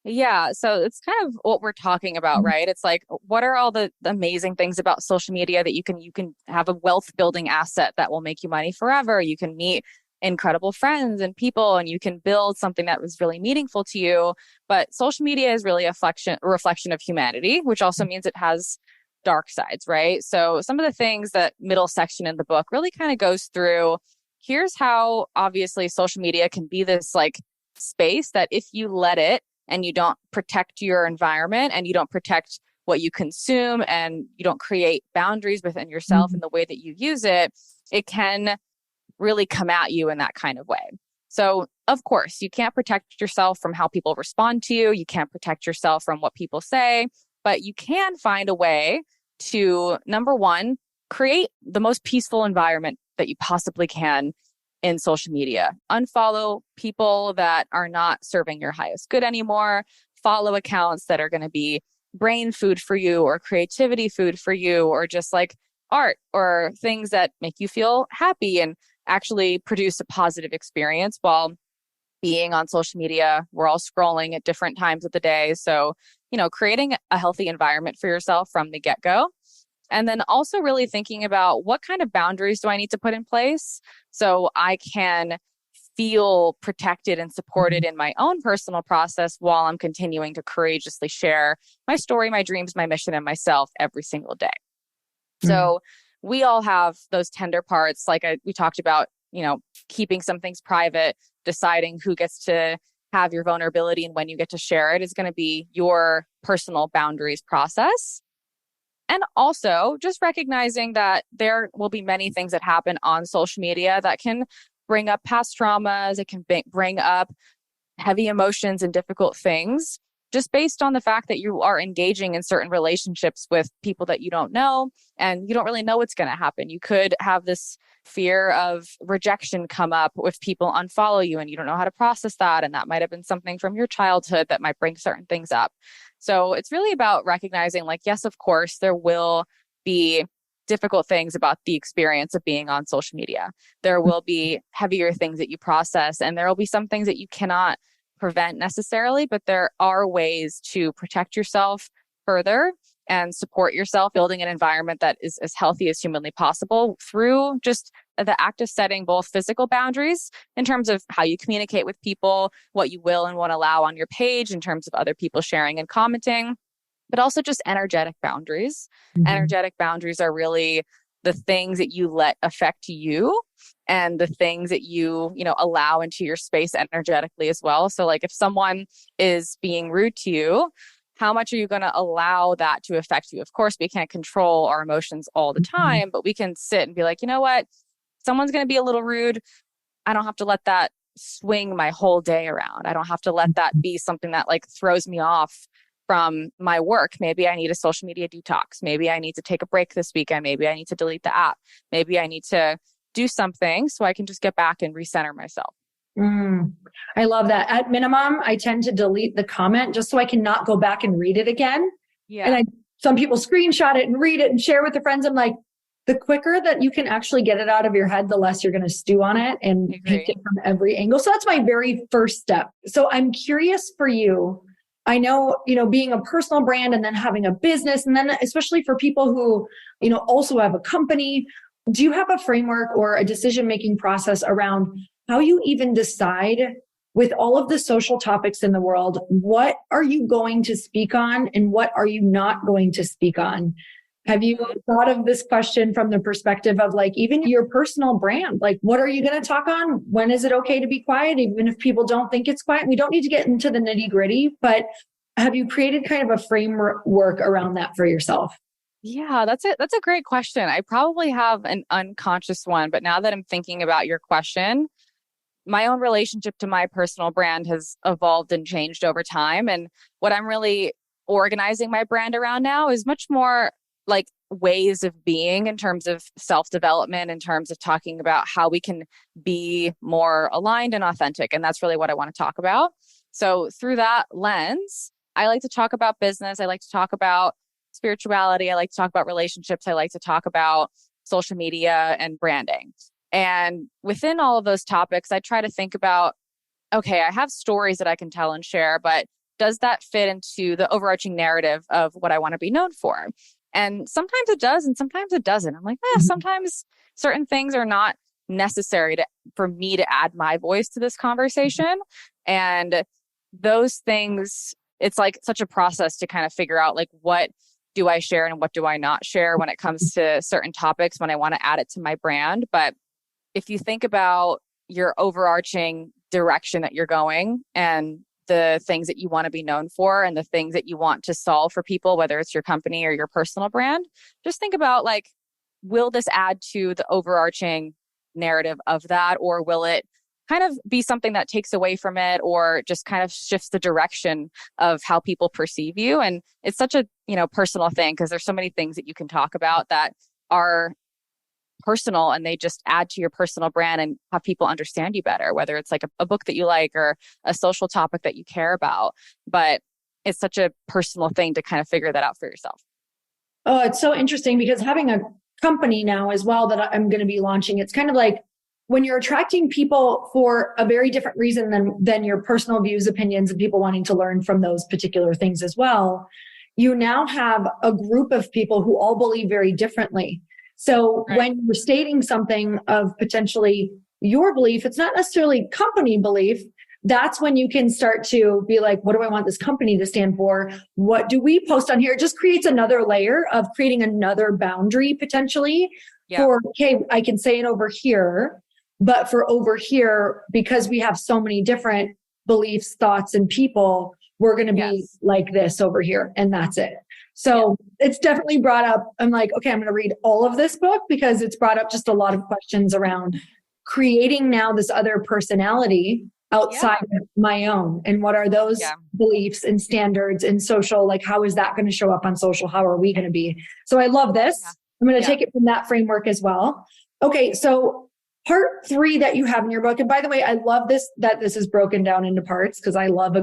Yeah. So it's kind of what we're talking about, right? It's like, what are all the amazing things about social media that you can have a wealth building asset that will make you money forever? You can meet incredible friends and people, and you can build something that was really meaningful to you. But social media is really a reflection of humanity, which also means it has dark sides, right? So some of the things that middle section in the book really kind of goes through, here's how obviously social media can be this like space that if you let it and you don't protect your environment and you don't protect what you consume and you don't create boundaries within yourself in the way that you use it, it can really come at you in that kind of way. So, of course, you can't protect yourself from how people respond to you. You can't protect yourself from what people say, but you can find a way to, number one, create the most peaceful environment that you possibly can in social media. Unfollow people that are not serving your highest good anymore. Follow accounts that are going to be brain food for you or creativity food for you, or just like art or things that make you feel happy and actually produce a positive experience while being on social media. We're all scrolling at different times of the day. So, creating a healthy environment for yourself from the get-go. And then also really thinking about what kind of boundaries do I need to put in place so I can feel protected and supported in my own personal process while I'm continuing to courageously share my story, my dreams, my mission, and myself every single day. So we all have those tender parts. Like we talked about, keeping some things private, deciding who gets to have your vulnerability and when you get to share it is going to be your personal boundaries process. And also just recognizing that there will be many things that happen on social media that can bring up past traumas. It can bring up heavy emotions and difficult things just based on the fact that you are engaging in certain relationships with people that you don't know and you don't really know what's going to happen. You could have this fear of rejection come up if people unfollow you and you don't know how to process that. And that might have been something from your childhood that might bring certain things up. So it's really about recognizing, like, yes, of course, there will be difficult things about the experience of being on social media. There will be heavier things that you process, and there will be some things that you cannot prevent necessarily, but there are ways to protect yourself further and support yourself, building an environment that is as healthy as humanly possible through just the act of setting both physical boundaries in terms of how you communicate with people, what you will and won't allow on your page in terms of other people sharing and commenting, but also just energetic boundaries. Energetic boundaries are really the things that you let affect you and the things that you allow into your space energetically as well. So like if someone is being rude to you, how much are you going to allow that to affect you? Of course, we can't control our emotions all the time, but we can sit and be like, you know what? Someone's going to be a little rude. I don't have to let that swing my whole day around. I don't have to let that be something that like throws me off from my work. Maybe I need a social media detox. Maybe I need to take a break this weekend. Maybe I need to delete the app. Maybe I need to do something so I can just get back and recenter myself. I love that. At minimum, I tend to delete the comment just so I can not go back and read it again. Yeah. And some people screenshot it and read it and share with their friends. I'm like, the quicker that you can actually get it out of your head, the less you're going to stew on it and paint it from every angle. So that's my very first step. So I'm curious for you. I know, being a personal brand and then having a business, and then especially for people who, also have a company, do you have a framework or a decision-making process around how you even decide with all of the social topics in the world, what are you going to speak on and what are you not going to speak on? Have you thought of this question from the perspective of like, even your personal brand? Like, what are you going to talk on? When is it okay to be quiet? Even if people don't think it's quiet, we don't need to get into the nitty gritty, but have you created kind of a framework around that for yourself? Yeah, that's it. That's a great question. I probably have an unconscious one, but now that I'm thinking about your question, my own relationship to my personal brand has evolved and changed over time. And what I'm really organizing my brand around now is much more like ways of being in terms of self-development, in terms of talking about how we can be more aligned and authentic. And that's really what I want to talk about. So through that lens, I like to talk about business. I like to talk about spirituality. I like to talk about relationships. I like to talk about social media and branding. And within all of those topics, I try to think about, okay, I have stories that I can tell and share, but does that fit into the overarching narrative of what I want to be known for? And sometimes it does, and sometimes it doesn't. I'm like, sometimes certain things are not necessary for me to add my voice to this conversation. And those things, it's like such a process to kind of figure out like, what do I share and what do I not share when it comes to certain topics when I want to add it to my brand. But if you think about your overarching direction that you're going and the things that you want to be known for and the things that you want to solve for people, whether it's your company or your personal brand, just think about like, will this add to the overarching narrative of that? Or will it kind of be something that takes away from it or just kind of shifts the direction of how people perceive you? And it's such a, personal thing because there's so many things that you can talk about that are personal and they just add to your personal brand and have people understand you better, whether it's like a book that you like or a social topic that you care about. But it's such a personal thing to kind of figure that out for yourself. Oh, it's so interesting because having a company now as well that I'm going to be launching, it's kind of like when you're attracting people for a very different reason than your personal views, opinions, and people wanting to learn from those particular things as well. You now have a group of people who all believe very differently. So right. When you're stating something of potentially your belief, it's not necessarily company belief. That's when you can start to be like, what do I want this company to stand for? What do we post on here? It just creates another layer of creating another boundary potentially for, okay, I can say it over here, but for over here, because we have so many different beliefs, thoughts, and people, we're going to be like this over here. And that's it. So it's definitely brought up, I'm like, okay, I'm going to read all of this book because it's brought up just a lot of questions around creating now this other personality outside of my own. And what are those beliefs and standards and social, like, how is that going to show up on social? How are we going to be? So I love this. I'm going to take it from that framework as well. Okay. So part 3 that you have in your book. And by the way, I love this, that this is broken down into parts because I love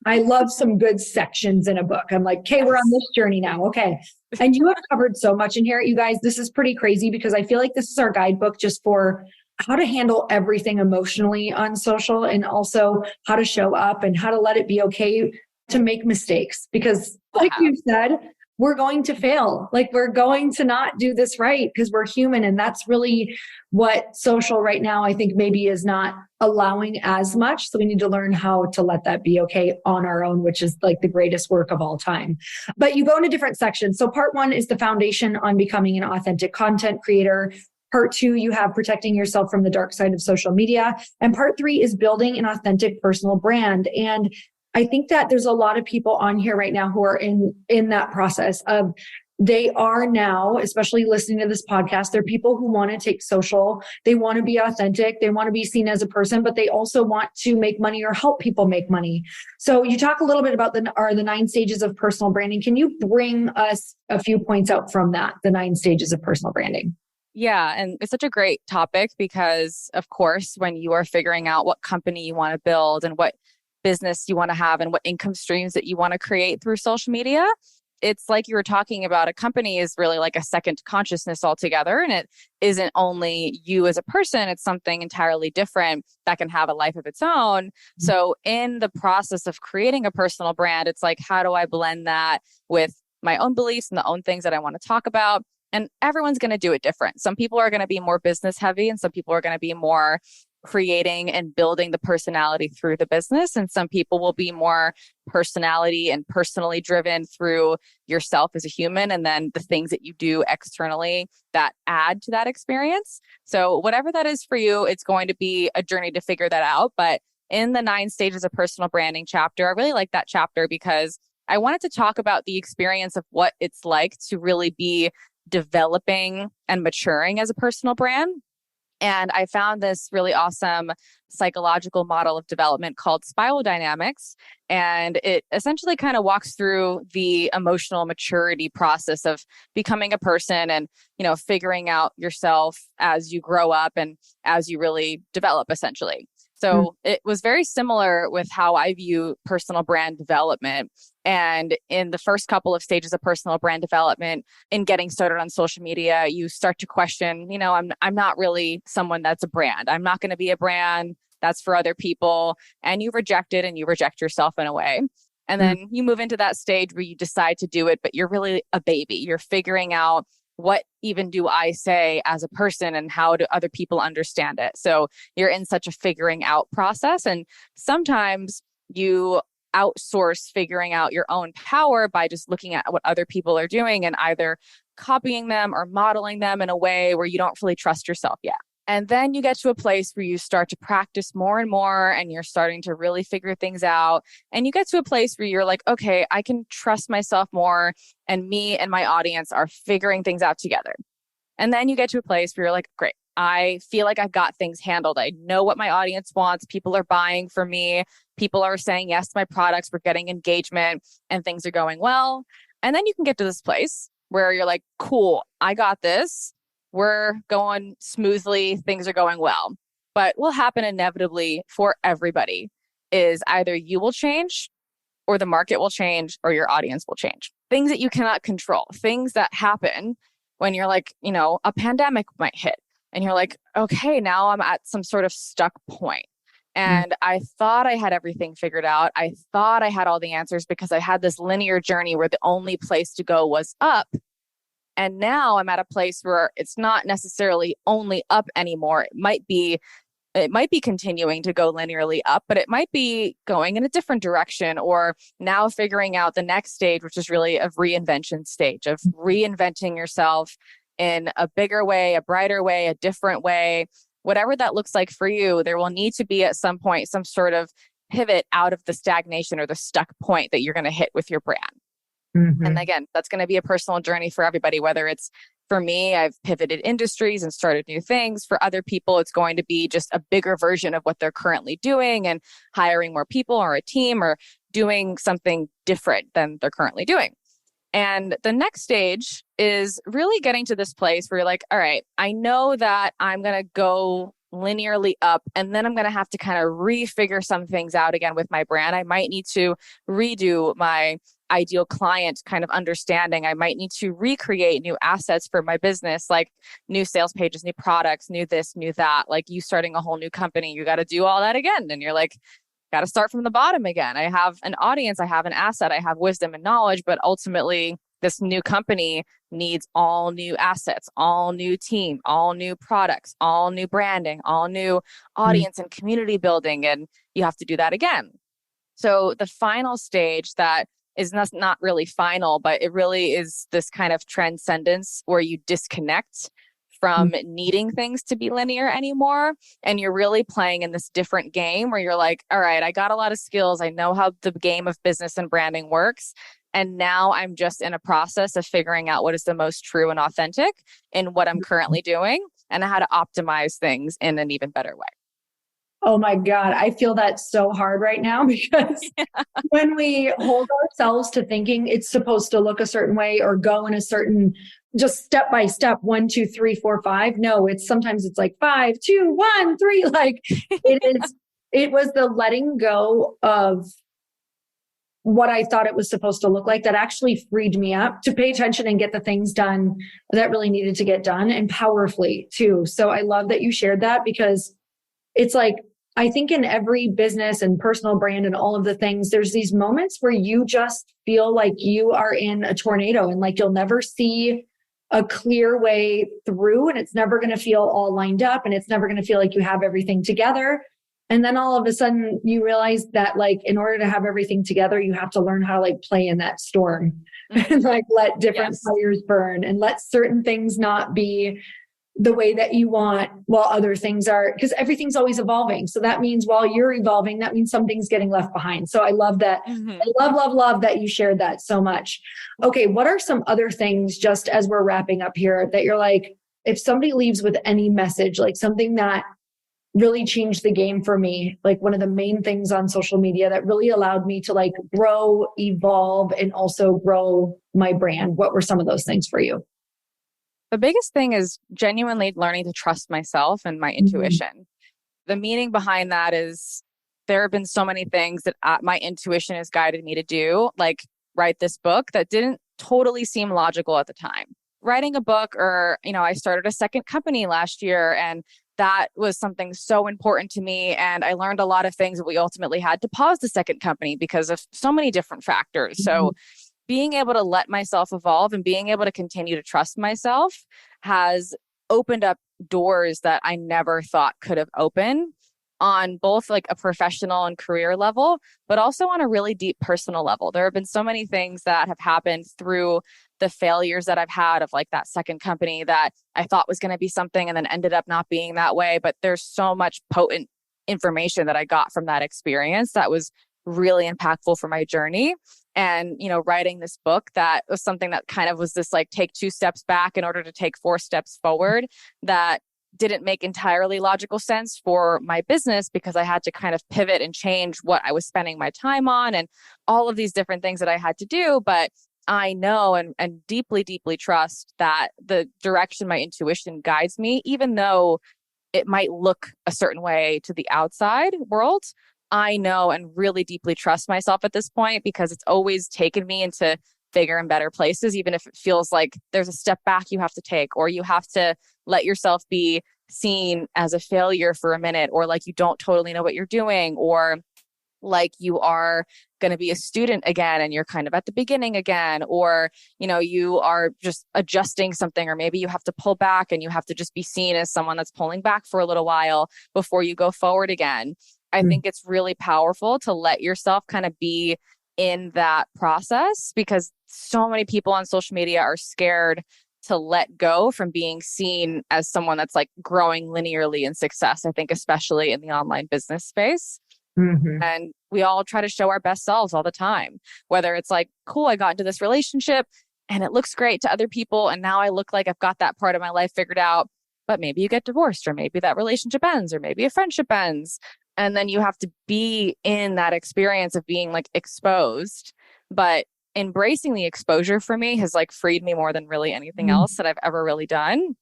I love some good sections in a book. I'm like, okay, we're on this journey now. Okay. And you have covered so much in here. You guys, this is pretty crazy because I feel like this is our guidebook just for how to handle everything emotionally on social and also how to show up and how to let it be okay to make mistakes. Because like you said, we're going to fail. Like we're going to not do this right because we're human. And that's really what social right now, I think maybe is not allowing as much. So we need to learn how to let that be okay on our own, which is like the greatest work of all time. But you go into different sections. So part 1 is the foundation on becoming an authentic content creator. Part 2, you have protecting yourself from the dark side of social media. And part 3 is building an authentic personal brand. And I think that there's a lot of people on here right now who are in that process of, they are now, especially listening to this podcast, they're people who want to take social. They want to be authentic. They want to be seen as a person, but they also want to make money or help people make money. So you talk a little bit about the 9 stages of personal branding. Can you bring us a few points out from that, the 9 stages of personal branding? Yeah. And it's such a great topic because, of course, when you are figuring out what company you want to build and what business you want to have and what income streams that you want to create through social media, it's like you were talking about, a company is really like a second consciousness altogether. And it isn't only you as a person, it's something entirely different that can have a life of its own. So in the process of creating a personal brand, it's like, how do I blend that with my own beliefs and the own things that I want to talk about? And everyone's going to do it different. Some people are going to be more business heavy and some people are going to be more creating and building the personality through the business. And some people will be more personality and personally driven through yourself as a human. And then the things that you do externally that add to that experience. So whatever that is for you, it's going to be a journey to figure that out. But in the 9 stages of personal branding chapter, I really like that chapter because I wanted to talk about the experience of what it's like to really be developing and maturing as a personal brand. And I found this really awesome psychological model of development called spiral dynamics. And it essentially kind of walks through the emotional maturity process of becoming a person and, figuring out yourself as you grow up and as you really develop, essentially. So it was very similar with how I view personal brand development. And in the first couple of stages of personal brand development, in getting started on social media, you start to question, I'm not really someone that's a brand. I'm not going to be a brand. That's for other people. And you reject it and you reject yourself in a way. And then you move into that stage where you decide to do it, but you're really a baby. You're figuring out what even do I say as a person and how do other people understand it? So you're in such a figuring out process. And sometimes you outsource figuring out your own power by just looking at what other people are doing and either copying them or modeling them in a way where you don't really trust yourself yet. And then you get to a place where you start to practice more and more and you're starting to really figure things out. And you get to a place where you're like, okay, I can trust myself more and me and my audience are figuring things out together. And then you get to a place where you're like, great, I feel like I've got things handled. I know what my audience wants. People are buying from me. People are saying yes to my products. We're getting engagement and things are going well. And then you can get to this place where you're like, cool, I got this. We're going smoothly. Things are going well. But what will happen inevitably for everybody is either you will change or the market will change or your audience will change. Things that you cannot control, things that happen when you're like, a pandemic might hit and you're like, okay, now I'm at some sort of stuck point. And I thought I had everything figured out. I thought I had all the answers because I had this linear journey where the only place to go was up. And now I'm at a place where it's not necessarily only up anymore. It might be continuing to go linearly up, but it might be going in a different direction or now figuring out the next stage, which is really a reinvention stage of reinventing yourself in a bigger way, a brighter way, a different way, whatever that looks like for you. There will need to be at some point some sort of pivot out of the stagnation or the stuck point that you're going to hit with your brand. Mm-hmm. And again, that's going to be a personal journey for everybody, whether it's for me, I've pivoted industries and started new things. For other people, it's going to be just a bigger version of what they're currently doing and hiring more people or a team or doing something different than they're currently doing. And the next stage is really getting to this place where you're like, all right, I know that I'm going to go linearly up and then I'm going to have to kind of refigure some things out again with my brand. I might need to redo my ideal client kind of understanding. I might need to recreate new assets for my business, like new sales pages, new products, new this, new that. Like you starting a whole new company, you got to do all that again. And you're like, got to start from the bottom again. I have an audience, I have an asset, I have wisdom and knowledge, but ultimately this new company needs all new assets, all new team, all new products, all new branding, all new audience and community building. And you have to do that again. So the final stage that is not really final, but it really is this kind of transcendence where you disconnect from needing things to be linear anymore. And you're really playing in this different game where you're like, all right, I got a lot of skills. I know how the game of business and branding works. And now I'm just in a process of figuring out what is the most true and authentic in what I'm currently doing and how to optimize things in an even better way. Oh my God, I feel that so hard right now because when we hold ourselves to thinking it's supposed to look a certain way or go in a certain, just step by step, 1, 2, 3, 4, 5. No, sometimes it's like 5, 2, 1, 3. Like it was the letting go of what I thought it was supposed to look like that actually freed me up to pay attention and get the things done that really needed to get done and powerfully too. So I love that you shared that because it's like, I think in every business and personal brand and all of the things, there's these moments where you just feel like you are in a tornado and like you'll never see a clear way through and it's never going to feel all lined up and it's never going to feel like you have everything together. And then all of a sudden you realize that like in order to have everything together, you have to learn how to like play in that storm and like let different fires burn and let certain things not be the way that you want while other things are, because everything's always evolving. So that means while you're evolving, that means something's getting left behind. So I love that. I love that you shared that so much. Okay. What are some other things just as we're wrapping up here that you're like, if somebody leaves with any message, like something that really changed the game for me, like one of the main things on social media that really allowed me to like grow, evolve, and also grow my brand? What were some of those things for you? The biggest thing is genuinely learning to trust myself and my intuition. The meaning behind that is there have been so many things that my intuition has guided me to do, like write this book that didn't totally seem logical at the time. Writing a book or, I started a second company last year and that was something so important to me. And I learned a lot of things that we ultimately had to pause the second company because of so many different factors. So being able to let myself evolve and being able to continue to trust myself has opened up doors that I never thought could have opened on both like a professional and career level, but also on a really deep personal level. There have been so many things that have happened through the failures that I've had of like that second company that I thought was going to be something and then ended up not being that way. But there's so much potent information that I got from that experience that was really impactful for my journey. And, writing this book, that was something that kind of was this like take 2 steps back in order to take 4 steps forward, that didn't make entirely logical sense for my business because I had to kind of pivot and change what I was spending my time on and all of these different things that I had to do. But I know and deeply, deeply trust that the direction my intuition guides me, even though it might look a certain way to the outside world, I know and really deeply trust myself at this point because it's always taken me into bigger and better places, even if it feels like there's a step back you have to take, or you have to let yourself be seen as a failure for a minute, or like you don't totally know what you're doing, or like you are going to be a student again and you're kind of at the beginning again, or, you are just adjusting something, or maybe you have to pull back and you have to just be seen as someone that's pulling back for a little while before you go forward again. I think it's really powerful to let yourself kind of be in that process because so many people on social media are scared to let go from being seen as someone that's like growing linearly in success. I think especially in the online business space. Mm-hmm. And we all try to show our best selves all the time, whether it's like, cool, I got into this relationship and it looks great to other people. And now I look like I've got that part of my life figured out, but maybe you get divorced, or maybe that relationship ends, or maybe a friendship ends. And then you have to be in that experience of being like exposed. But embracing the exposure for me has like freed me more than really anything else that I've ever really done.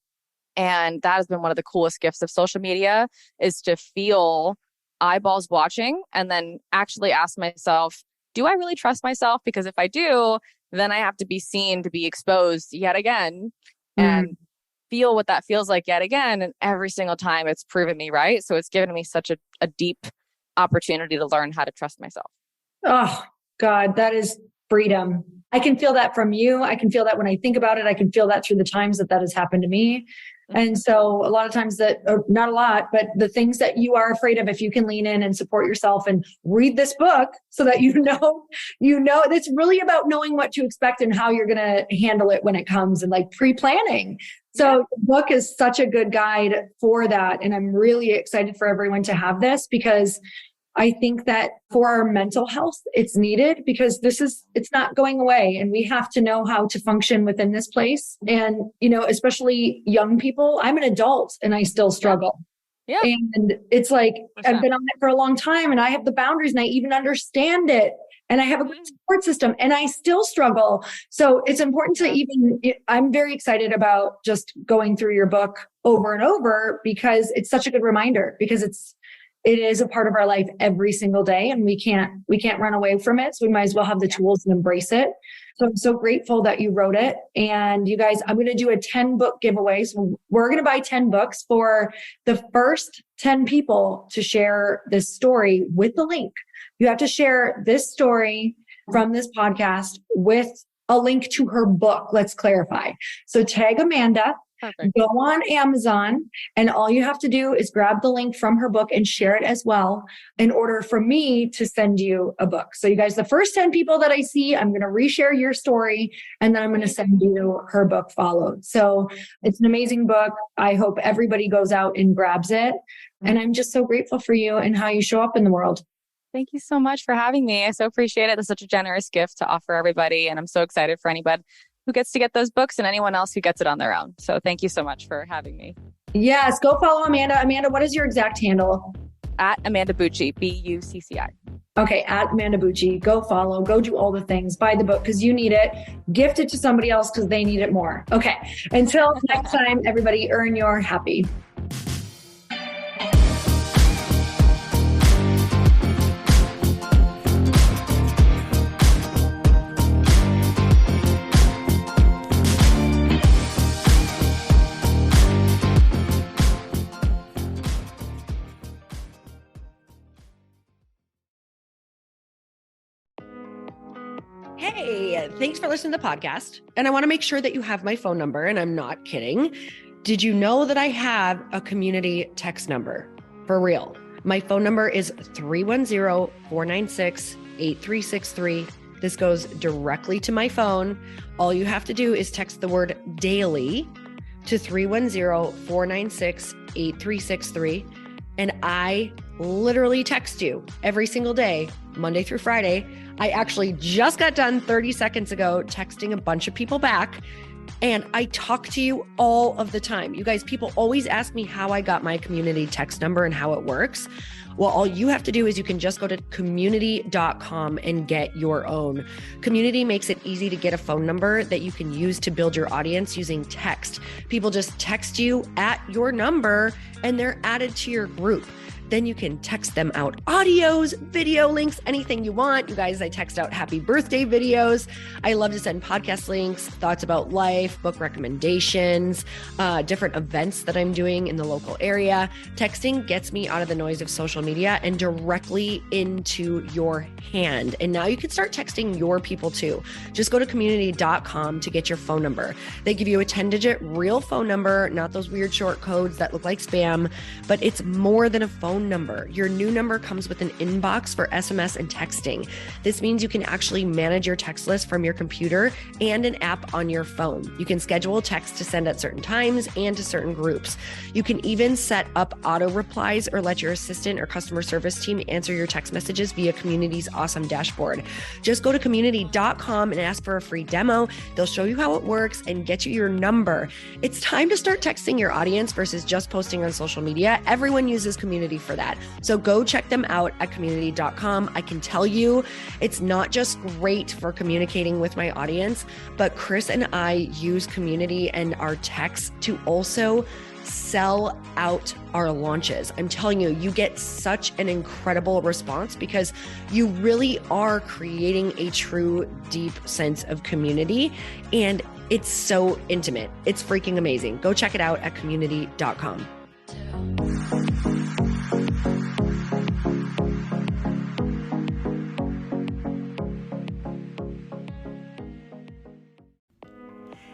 And that has been one of the coolest gifts of social media, is to feel eyeballs watching and then actually ask myself, do I really trust myself? Because if I do, then I have to be seen to be exposed yet again and feel what that feels like yet again. And every single time it's proven me right. So it's given me such a deep opportunity to learn how to trust myself. Oh, God, that is freedom. I can feel that from you. I can feel that when I think about it. I can feel that through the times that has happened to me. And so a lot of times not a lot, but the things that you are afraid of, if you can lean in and support yourself and read this book so that it's really about knowing what to expect and how you're going to handle it when it comes, and like pre-planning. So the book is such a good guide for that. And I'm really excited for everyone to have this, because I think that for our mental health, it's needed, because it's not going away, and we have to know how to function within this place. And, especially young people, I'm an adult and I still struggle. Yeah. And it's like, I've been on it for a long time and I have the boundaries and I even understand it. And I have a good support system and I still struggle. So it's important to I'm very excited about just going through your book over and over, because it's such a good reminder, because it is a part of our life every single day, and we can't run away from it. So we might as well have the tools and embrace it. So I'm so grateful that you wrote it. And you guys, I'm going to do a 10 book giveaway. So we're going to buy 10 books for the first 10 people to share this story with the link. You have to share this story from this podcast with a link to her book. Let's clarify. So tag Amanda. Perfect. Go on Amazon, and all you have to do is grab the link from her book and share it as well, in order for me to send you a book. So you guys, the first 10 people that I see, I'm going to reshare your story, and then I'm going to send you her book followed. So it's an amazing book. I hope everybody goes out and grabs it. And I'm just so grateful for you and how you show up in the world. Thank you so much for having me. I so appreciate it. It's such a generous gift to offer everybody. And I'm so excited for anybody who gets to get those books and anyone else who gets it on their own. So thank you so much for having me. Yes. Go follow Amanda. Amanda, what is your exact handle? At Amanda Bucci, Bucci. Okay. At Amanda Bucci. Go follow, go do all the things, buy the book because you need it, gift it to somebody else because they need it more. Okay. Until next time, everybody, earn your happy. Hey, thanks for listening to the podcast. And I want to make sure that you have my phone number, and I'm not kidding. Did you know that I have a community text number? For real. My phone number is 310-496-8363. This goes directly to my phone. All you have to do is text the word daily to 310-496-8363. And I literally text you every single day, Monday through Friday. I actually just got done 30 seconds ago texting a bunch of people back, and I talk to you all of the time. You guys, people always ask me how I got my community text number and how it works. Well, all you have to do is you can just go to community.com and get your own. Community makes it easy to get a phone number that you can use to build your audience using text. People just text you at your number and they're added to your group. Then you can text them out audios, video links, anything you want. You guys, I text out happy birthday videos. I love to send podcast links, thoughts about life, book recommendations, different events that I'm doing in the local area. Texting gets me out of the noise of social media and directly into your hand. And now you can start texting your people too. Just go to community.com to get your phone number. They give you a 10-digit real phone number, not those weird short codes that look like spam, but it's more than a phone number. Your new number comes with an inbox for SMS and texting. This means you can actually manage your text list from your computer and an app on your phone. You can schedule text to send at certain times and to certain groups. You can even set up auto replies or let your assistant or customer service team answer your text messages via Community's awesome dashboard. Just go to community.com and ask for a free demo. They'll show you how it works and get you your number. It's time to start texting your audience versus just posting on social media. Everyone uses Community for that. So go check them out at community.com. I can tell you it's not just great for communicating with my audience, but Chris and I use Community and our texts to also sell out our launches. I'm telling you, you get such an incredible response because you really are creating a true, deep sense of community. And it's so intimate. It's freaking amazing. Go check it out at community.com.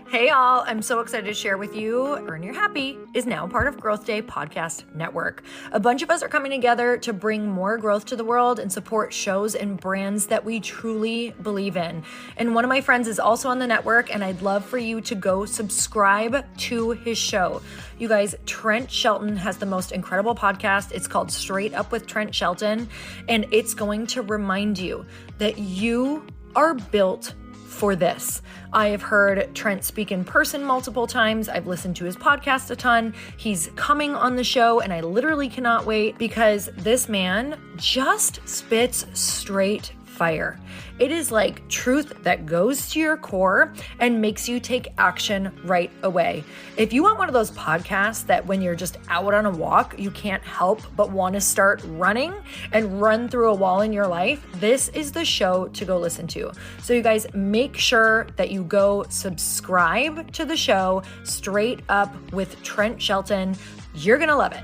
Hey y'all, I'm so excited to share with you, Earn Your Happy is now part of Growth Day Podcast Network. A bunch of us are coming together to bring more growth to the world and support shows and brands that we truly believe in. And one of my friends is also on the network, and I'd love for you to go subscribe to his show. You guys, Trent Shelton has the most incredible podcast. It's called Straight Up with Trent Shelton, and it's going to remind you that you are built for this. I have heard Trent speak in person multiple times. I've listened to his podcast a ton. He's coming on the show, and I literally cannot wait because this man just spits straight fire. It is like truth that goes to your core and makes you take action right away. If you want one of those podcasts that when you're just out on a walk, you can't help but want to start running and run through a wall in your life, this is the show to go listen to. So you guys, make sure that you go subscribe to the show, Straight Up with Trent Shelton. You're going to love it.